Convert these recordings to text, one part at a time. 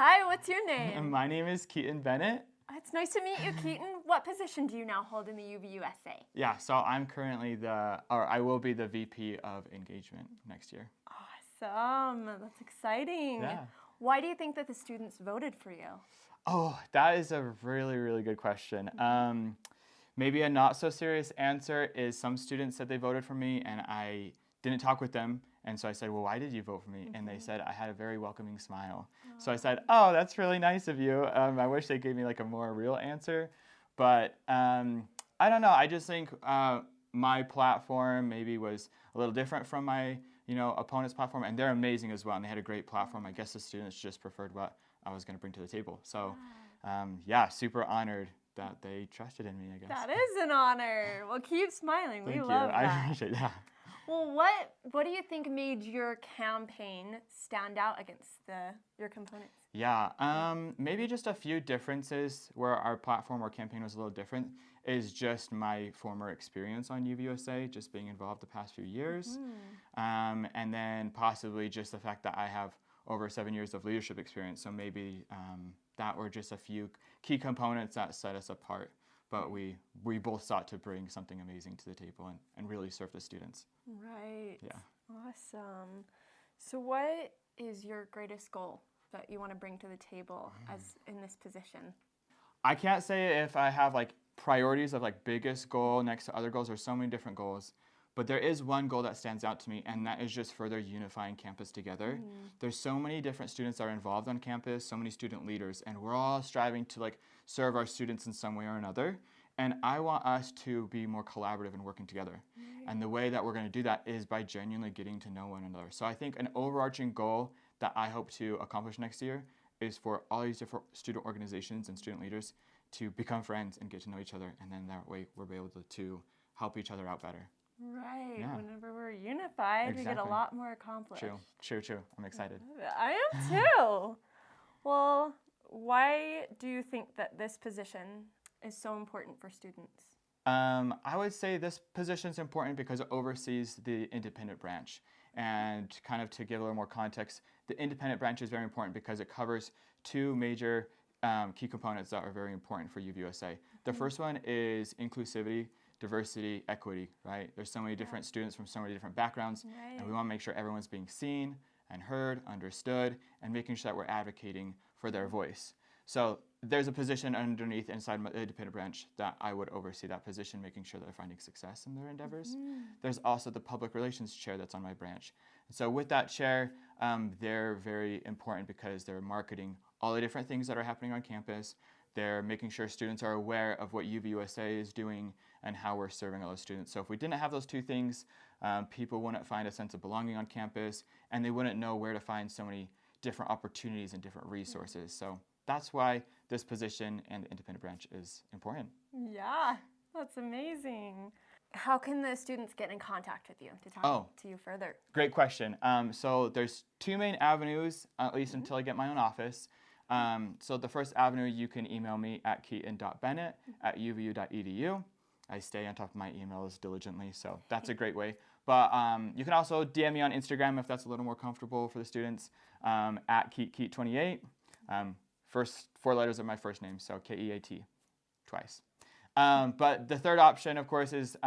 Hi, what's your name? My name is Keaton Bennett. It's nice to meet you, Keaton. What position do you now hold in the UVUSA? Yeah, so I'm currently I will be the VP of engagement next year. Awesome. That's exciting. Yeah. Why do you think that the students voted for you? Oh, that is a really, really good question. Maybe a not so serious answer is some students said they voted for me and I didn't talk with them. And so I said, well, why did you vote for me? And they said I had a very welcoming smile. So I said, oh, that's really nice of you. I wish they gave me like a more real answer. But I don't know. I just think my platform maybe was a little different from my opponent's platform. And they're amazing as well. And they had a great platform. I guess the students just preferred what I was going to bring to the table. So yeah, super honored that they trusted in me, I guess. That is an honor. Well, keep smiling. Thank you. Love that. I appreciate that. Well, what do you think made your campaign stand out against your components? Yeah, maybe just a few differences where our platform or campaign was a little different is just my former experience on UVUSA, just being involved the past few years. And then possibly just the fact that I have over 7 years of leadership experience. So maybe that were just a few key components that set us apart. But we both sought to bring something amazing to the table and really serve the students. Right. Yeah. Awesome. So what is your greatest goal that you want to bring to the table as in this position? I can't say if I have like priorities of like biggest goal next to other goals. There's so many different goals. But there is one goal that stands out to me, and that is just further unifying campus together. There's so many different students that are involved on campus, so many student leaders, and we're all striving to like serve our students in some way or another. And I want us to be more collaborative and working together. And the way that we're going to do that is by genuinely getting to know one another. So I think an overarching goal that I hope to accomplish next year is for all these different student organizations and student leaders to become friends and get to know each other. And then that way we'll be able to help each other out better. Right. Yeah. Whenever we're unified, we get a lot more accomplished. True. I'm excited. I am too. Well, why do you think that this position is so important for students? I would say this position is important because it oversees the independent branch. And kind of to give a little more context, the independent branch is very important because it covers two major key components that are very important for UVUSA. The first one is inclusivity, diversity, equity, right? There's so many different students from so many different backgrounds, and we want to make sure everyone's being seen and heard, understood, and making sure that we're advocating for their voice. So there's a position underneath inside the independent branch that I would oversee that position, making sure that they're finding success in their endeavors. There's also the public relations chair that's on my branch. And so with that chair, they're very important because they're marketing all the different things that are happening on campus. They're making sure students are aware of what UVUSA is doing and how we're serving all those students. So if we didn't have those two things, people wouldn't find a sense of belonging on campus, and they wouldn't know where to find so many different opportunities and different resources. So that's why this position and the independent branch is important. Yeah, that's amazing. How can the students get in contact with you to talk to you further? Great question. So there's two main avenues, at least until I get my own office. So the first avenue, you can email me at keaton.bennett@uvu.edu. I stay on top of my emails diligently, so that's a great way. But you can also DM me on Instagram if that's a little more comfortable for the students, at KeatKeat28. First four letters of my first name, so Keat twice. But the third option, of course, is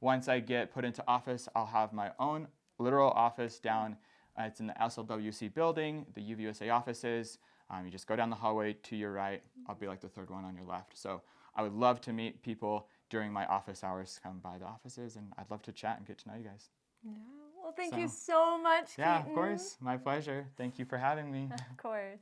once I get put into office, I'll have my own literal office down. It's in the SLWC building, the UVUSA offices. You just go down the hallway to your right. I'll be like the third one on your left. So I would love to meet people during my office hours. Come by the offices, and I'd love to chat and get to know you guys. Yeah. Well, thank you so much, Keaton. Yeah, of course. My pleasure. Thank you for having me. Of course.